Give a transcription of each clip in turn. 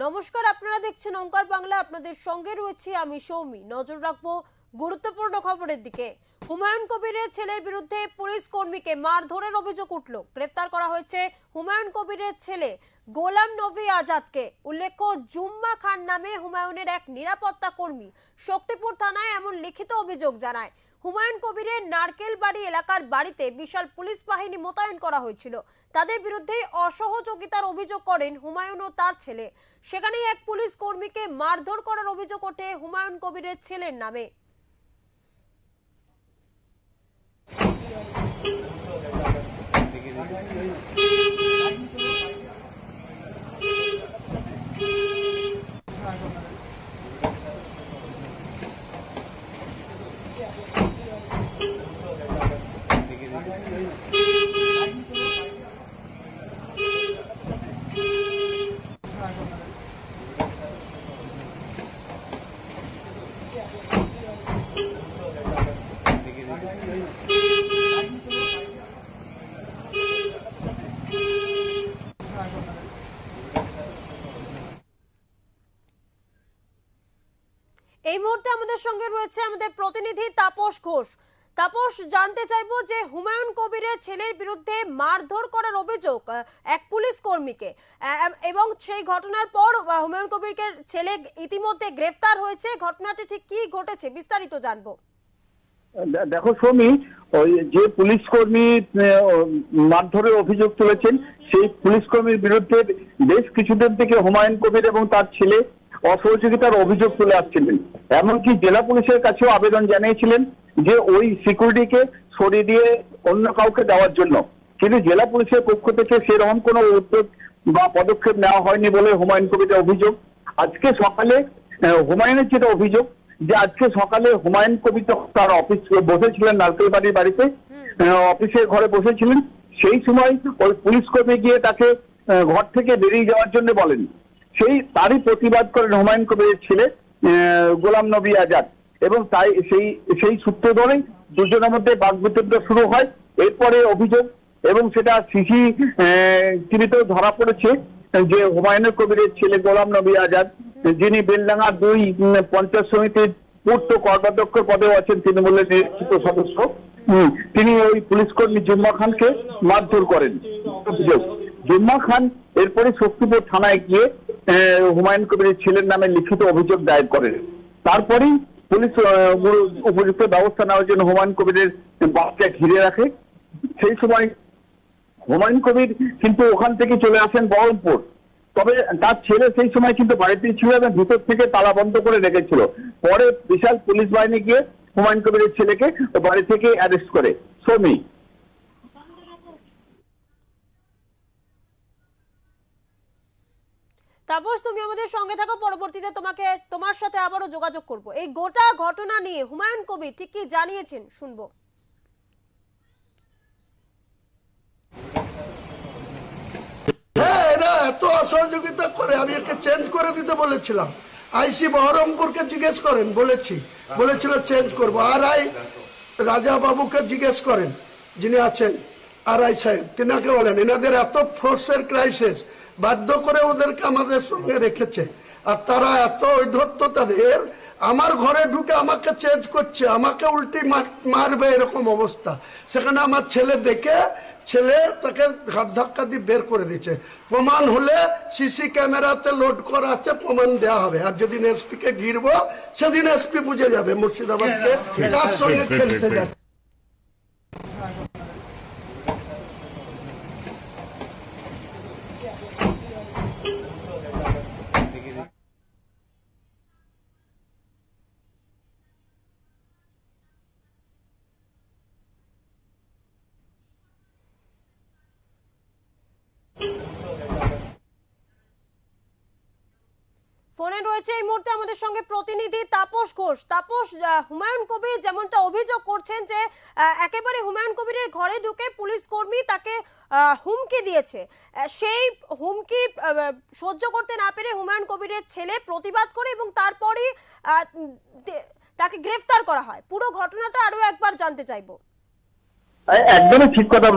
নমস্কার, আপনারা দেখছেন ওঙ্কার বাংলা। আপনাদের সঙ্গে রয়েছি আমি সৌমি। নজর রাখবো গুরুত্বপূর্ণ খবরের দিকে। হুমায়ুন কবিরের ছেলের বিরুদ্ধে পুলিশ কর্মীকে মারধরের অভিযোগ উঠল। গ্রেফতার করা হয়েছে হুমায়ুন কবিরের ছেলে গোলাম নবী আজাদকে। উল্লেখ্য, জুম্মা খান নামে হুমায়ুনের এক নিরাপত্তা কর্মী শক্তিপুর থানায় এমন লিখিত অভিযোগ জানায়। হুমায়ুন কবিরের নারকেলবাড়ি এলাকার বাড়িতে বিশাল পুলিশ বাহিনী মোতায়েন করা হয়েছিল। তাদের বিরুদ্ধে অসহযোগিতার অভিযোগ করেন হুমায়ুন ও তার ছেলে। সেখানেই এক পুলিশ কর্মীকে মারধর করার অভিযোগ ওঠে হুমায়ুন কবিরের ছেলের নামে। এই মুহূর্তে আমাদের সঙ্গে রয়েছে আমাদের প্রতিনিধি তাপস ঘোষ। তাপস, জানতে চাইবো যে হুমায়ুন কবিরের ছেলের বিরুদ্ধে মারধর করার অভিযোগ এক পুলিশ কর্মীকে, এবং সেই ঘটনার পর হুমায়ুন কবিরের ছেলে ইতিমধ্যে গ্রেফতার হয়েছে। ঘটনাটি ঠিক কি ঘটেছে বিস্তারিত জানবো। দেখো সৌমি, ওই যে পুলিশ কর্মী মারধরের অভিযোগ তুলেছেন সেই পুলিশ কর্মীর বিরুদ্ধে বেশ কিছুদিন থেকে হুমায়ুন কবির এবং তার ছেলে অসহযোগিতার অভিযোগ তুলে আসছিলেন। এমনকি জেলা পুলিশের কাছেও আবেদন জানিয়েছিলেন যে ওই সিকিউরিটিকে সরিয়ে দিয়ে অন্য কাউকে দেওয়ার জন্য, কিন্তু জেলা পুলিশের পক্ষ থেকে সেরকম কোনো উদ্যোগ বা পদক্ষেপ নেওয়া হয়নি বলে হুমায়ুন কবিরের অভিযোগ। আজকে সকালে হুমায়ুনের যেটা অভিযোগ যে আজকে সকালে হুমায়ুন কবির তার অফিস বসেছিলেন নারকেলবাড়ির বাড়িতে, অফিসের ঘরে বসেছিলেন। সেই সময় ওই পুলিশ কর্মী গিয়ে তাকে ঘর থেকে বেরিয়ে যাওয়ার জন্য বলেন। তারই প্রতিবাদ করেন হুমায়ুন কবিরের ছেলে গোলাম নবী আজাদ, এবং তাই সেই সূত্র ধরেই দুজনের মধ্যে বাকবিতণ্ডা শুরু হয়। এরপরে অভিযোগ এবং সেটা সিসি টিভিতেও ধরা পড়েছে যে হুমায়ুন কবিরের ছেলে গোলাম নবী আজাদ, যিনি বেলডাঙ্গা 2 পঞ্চায়েত সমিতির পূর্ত কর্মাধ্যক্ষ পদেও আছেন, তৃণমূলের নির্বাচিত সদস্য, তিনি ওই পুলিশ কর্মী জুম্মা খানকে মারধর করেন। জুম্মা খান এরপরে শক্তিপুর থানায় গিয়ে হুমায়ুন কবিরের ছেলের নামে লিখিত অভিযোগ দায়ের করেন। তারপরেই পুলিশ উপযুক্ত ব্যবস্থা নেওয়ার জন্য হুমায়ুন কবিরের বাসকে ঘিরে রাখে। সেই সময় হুমায়ুন কবির কিন্তু ওখান থেকে চলে আসেন বহরমপুর। তবে তার ছেলে সেই সময় কিন্তু বাড়িতেই ছিল এবং ভিতর থেকে তালা বন্ধ করে রেখেছিল। পরে বিশাল পুলিশ বাহিনী গিয়ে হুমায়ুন কবিরের ছেলেকে বাড়ি থেকে অ্যারেস্ট করে। সৌমি, তাপস, তুমি আমাদের সঙ্গে থাকো, পরবর্তীতে তোমার সাথে আবারও যোগাযোগ করব। এই গোটা ঘটনা নিয়ে হুমায়ুন কবির ঠিক কি জানিয়েছেন শুনবো। এরা এত অসহযোগিতা করে, আমি একে চেঞ্জ করে দিতে বলেছিলাম। আইসি বহরমপুরকে জিজ্ঞেস করেন, বলেছিল চেঞ্জ করবো। আর আই রাজা বাবুকে জিজ্ঞেস করেন, যিনি আছেন আর আই সাহেব, তিনাকে বলেন। এনাদের এত ফোর্সের ক্রাইসিস, বাধ্য করে ওদেরকে আমাদের সঙ্গে রেখেছে। আর তারা এত ঔদ্ধত্য তাদের, আমার ঘরে ঢুকে আমাকে চেঞ্জ করছে, আমাকে উল্টি মারবে এরকম অবস্থা। সেখানে আমার ছেলে দেখে তাকে ঘাট ধাক্কা দিয়ে বের করে দিচ্ছে। প্রমাণ হলে সিসি ক্যামেরাতে লোড করা আছে, প্রমাণ দেওয়া হবে। আর যেদিন এসপি কে ঘিরবো সেদিন এসপি বুঝে যাবে মুর্শিদাবাদকে কার সঙ্গে খেলতে যাচ্ছে। ফোনে রয়েছে এই মুহূর্তে আমাদের সঙ্গে প্রতিনিধি তাপস ঘোষ। তাপস, হুমায়ুন কবির যেমনটা অভিযোগ করছেন যে একেবারে হুমায়ুন কবিরের ঘরে ঢুকে পুলিশ কর্মী তাকে হুমকি দিয়েছে, সেই হুমকি সহ্য করতে না পেরে হুমায়ুন কবিরের ছেলে প্রতিবাদ করে এবং তারপরই তাকে গ্রেফতার করা হয়। পুরো ঘটনাটা আরো একবার জানতে চাইবো। একদমই ঠিক কথা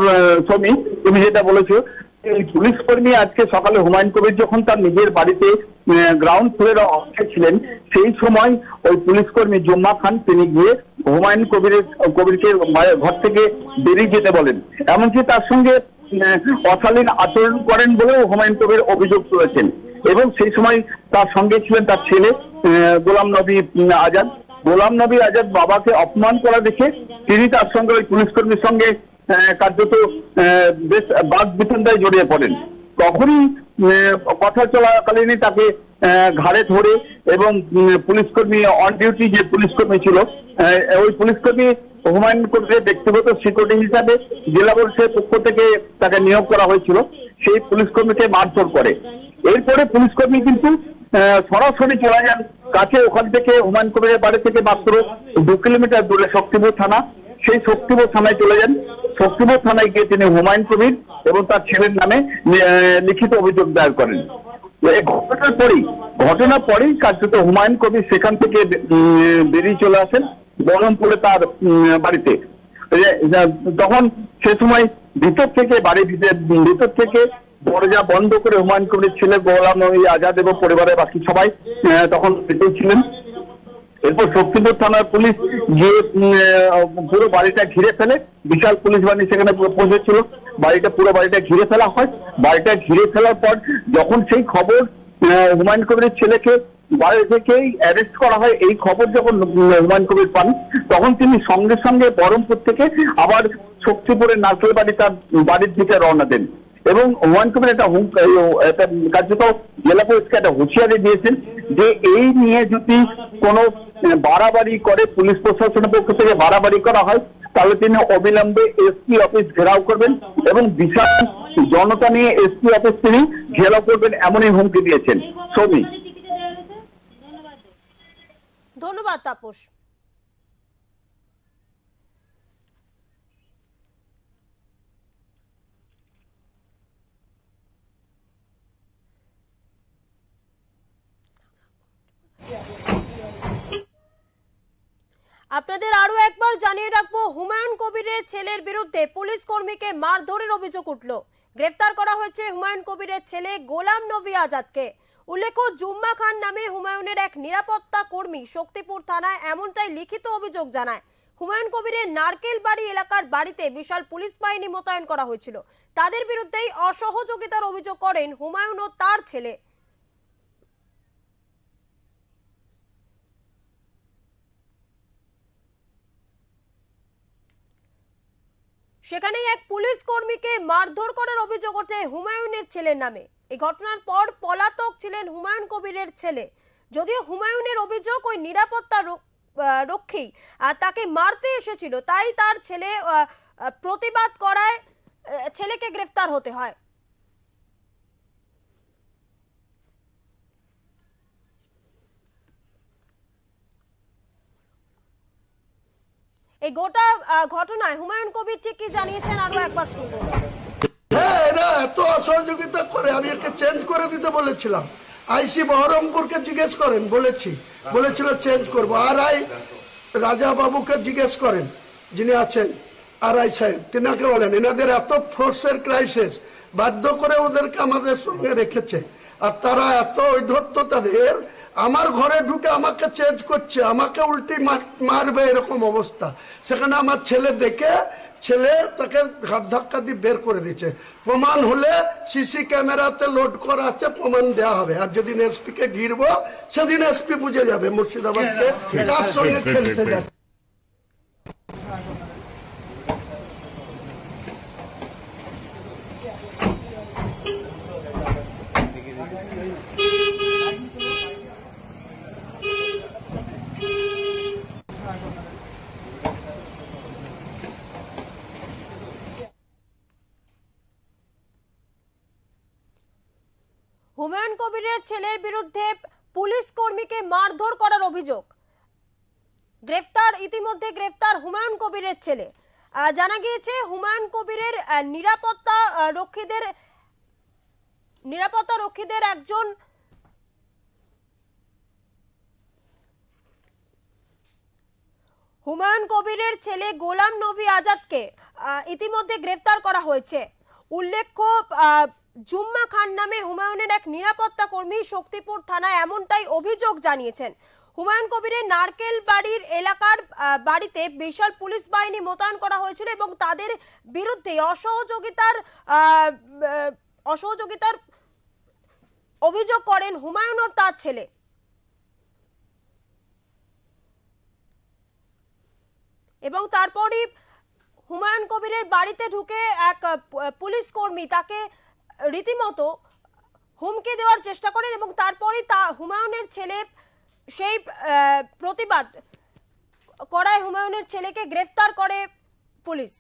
সৌমি, তুমি যেটা বলেছো। এই পুলিশ কর্মী আজকে সকালে হুমায়ুন কবির যখন তার নিজের বাড়িতে গ্রাউন্ড ফ্লোরের অবস্থায় ছিলেন, সেই সময় ওই পুলিশ কর্মী জুম্মা খান তিনি গিয়ে হুমায়ুন কবিরকে ঘর থেকে বেরিয়ে যেতে বলেন, এমনকি তার সঙ্গে অশালীন আচরণ করেন বলেও হুমায়ুন কবির অভিযোগ তুলেছেন। এবং সেই সময় তার সঙ্গে ছিলেন তার ছেলে গোলাম নবী আজাদ। গোলাম নবী আজাদ বাবাকে অপমান করা দেখে তিনি তার সঙ্গে ওই পুলিশ কর্মীর সঙ্গে কার্যত বেশ বাদ বিতণ্ডায় জড়িয়ে পড়েন। তখনই কথা চলাকালীনই তাকে ঘাড়ে ধরে এবং পুলিশ কর্মী অন ডিউটি যে পুলিশ কর্মী ছিল, ওই পুলিশ কর্মী হুমায়ুন কবিরের ব্যক্তিগত সিকিউরিটি হিসাবে জেলা পরিষদের পক্ষ থেকে তাকে নিয়োগ করা হয়েছিল, সেই পুলিশ কর্মীকে মারধর করে। এরপরে পুলিশ কর্মী কিন্তু সরাসরি চলে যান কাছে, ওখান থেকে হুমায়ুন কবিরের বাড়ি থেকে মাত্র 2 কিলোমিটার দূরে শক্তিপুর থানা, সেই শক্তিপুর থানায় চলে যান। শক্তিপুর থানায় গিয়ে তিনি হুমায়ুন কবির এবং তার ছেলের নামে লিখিত অভিযোগ দায়ের করেন। এই ঘটনার পরেই কার্যত হুমায়ুন কবির সেখান থেকে বেরিয়ে চলে আসেন বহরমপুরে তার বাড়িতে। তখন সে সময় ভিতর থেকে দরজা বন্ধ করে হুমায়ুন কবিরের ছেলে গোলাম নবী আজাদ এবং পরিবারের বাকি সবাই তখন ভিতরে ছিলেন। এরপর শক্তিপুর থানার পুলিশ গিয়ে পুরো বাড়িটা ঘিরে ফেলে, বিশাল পুলিশ বাহিনী সেখানে পৌঁছেছিল, পুরো বাড়িটা ঘিরে ফেলা হয়। বাড়িটা ঘিরে ফেলার পর যখন সেই খবর হুমায়ুন কবিরের ছেলেকে বাড়ি থেকেই অ্যারেস্ট করা হয়, এই খবর যখন হুমায়ুন কবির পান, তখন তিনি সঙ্গে সঙ্গে বহরমপুর থেকে আবার শক্তিপুরের নারকেল বাড়ি তার বাড়ির দিকে রওনা দেন। এবং হুমায়ুন কবির একটা কার্যত জেলা পুলিশকে একটা হুঁশিয়ারি দিয়েছেন যে এই নিয়ে যদি কোনো বাড়াবাড়ি করে, পুলিশ প্রশাসনের পক্ষ থেকে বাড়াবাড়ি করা হয়, তাহলে তিনি অবিলম্বে এসপি অফিস ঘেরাও করবেন এবং বিশাল জনতা নিয়ে এসপি অফিস তিনি ঘেরাও করবেন, এমনই হুমকি দিয়েছেন। সৌমি, ধন্যবাদ তাপস। আপনাদের আরো একবার জানিয়ে রাখবো, হুমায়ুন কবিরের ছেলের বিরুদ্ধে পুলিশ কর্মীকে মারধরের অভিযোগ উঠল। গ্রেফতার করা হয়েছে হুমায়ুন কবিরের ছেলে গোলাম নবী আজাদকে। উল্লেখ্য, জুম্মা খান নামে হুমায়ুনের এক নিরাপত্তা কর্মী শক্তিপুর থানায় এমনটাই লিখিত অভিযোগ জানায়। হুমায়ুন কবিরের নারকেল বাড়ি এলাকার বাড়িতে বিশাল পুলিশ বাহিনী মোতায়েন করা হয়েছিল। তাদের বিরুদ্ধেই অসহযোগিতার অভিযোগ করেন হুমায়ুন ও তার ছেলে। সেখানেই এক পুলিশ কর্মীকে মারধর করার অভিযোগ ওঠে হুমায়ুনের ছেলের নামে। এই ঘটনার পর পলাতক ছিলেন হুমায়ুন কবিরের ছেলে। যদিও হুমায়ুনের অভিযোগ ওই নিরাপত্তা রক্ষী তাকে মারতে এসেছিল, তাই তার ছেলে প্রতিবাদ করায় ছেলেকে গ্রেফতার হতে হয়। এই গোটা ঘটনায় হুমায়ুন কবির ঠিক কি জানিয়েছেন আরো একবার শুনবো। হ্যাঁ, এরা এত অসহযোগিতা করে, আমি একে চেঞ্জ করে দিতে বলেছিলাম। আইসি বহরমপুরকে জিজ্ঞেস করেন, বলেছিল চেঞ্জ করবো। আই রাজা বাবুকে জিজ্ঞেস করেন, যিনি আছেন আই সাহেব, তিনাকে বলেন এনাদের এত ফোর্সের ক্রাইসিস, বাধ্য করে ওদেরকে আমাদের সঙ্গে রেখেছে। আর তারা এত ঔদ্ধত্য তাদের, আমার ঘরে ঢুকে আমাকে চেঞ্জ করছে, আমাকে উল্টি মারবে এরকম অবস্থা। সেখানে আমার ছেলে তাকে ঘাট ধাক্কা দিয়ে বের করে দিচ্ছে। প্রমাণ হলে সিসি ক্যামেরাতে লোড করা আছে, প্রমাণ দেওয়া হবে। আর যেদিন এসপি কে ঘিরবো সেদিন এসপি বুঝে যাবে মুর্শিদাবাদকে কার সঙ্গে খেলতে যাচ্ছে। হুমায়ুন কবিরের ছেলের বিরুদ্ধে পুলিশ কর্মীকে মারধর করার অভিযোগ। ইতিমধ্যে গ্রেফতার হুমায়ুন কবিরের ছেলে। জানা গিয়েছে হুমায়ুন কবিরের নিরাপত্তা রক্ষীদের একজন হুমায়ুন কবিরের ছেলে গোলাম নবী আজাদকে ইতিমধ্যে গ্রেফতার করা হয়েছে। উল্লেখ্য, জুম্মা খান নামে হুমায়ুনের এক নিরাপত্তা কর্মী শক্তিপুর থানায় এমনটাই অভিযোগ জানিয়েছেন। হুমায়ুন কবিরের নারকেল বাড়ির এলাকার বাড়িতে বিশাল পুলিশ বাহিনী মোতায়েন করা হয়েছিল এবং তাদের বিরুদ্ধে অসহযোগিতার অভিযোগ করেন হুমায়ুন ও তার ছেলে। এবং তারপরই হুমায়ুন কবিরের বাড়িতে ঢুকে এক পুলিশ কর্মী তাকে রীতিমতো হুমকি দেওয়ার চেষ্টা করেন এবং তারপরই হুমায়ুনের ছেলে সেই প্রতিবাদ করায় হুমায়ুনের ছেলেকে গ্রেফতার করে পুলিশ।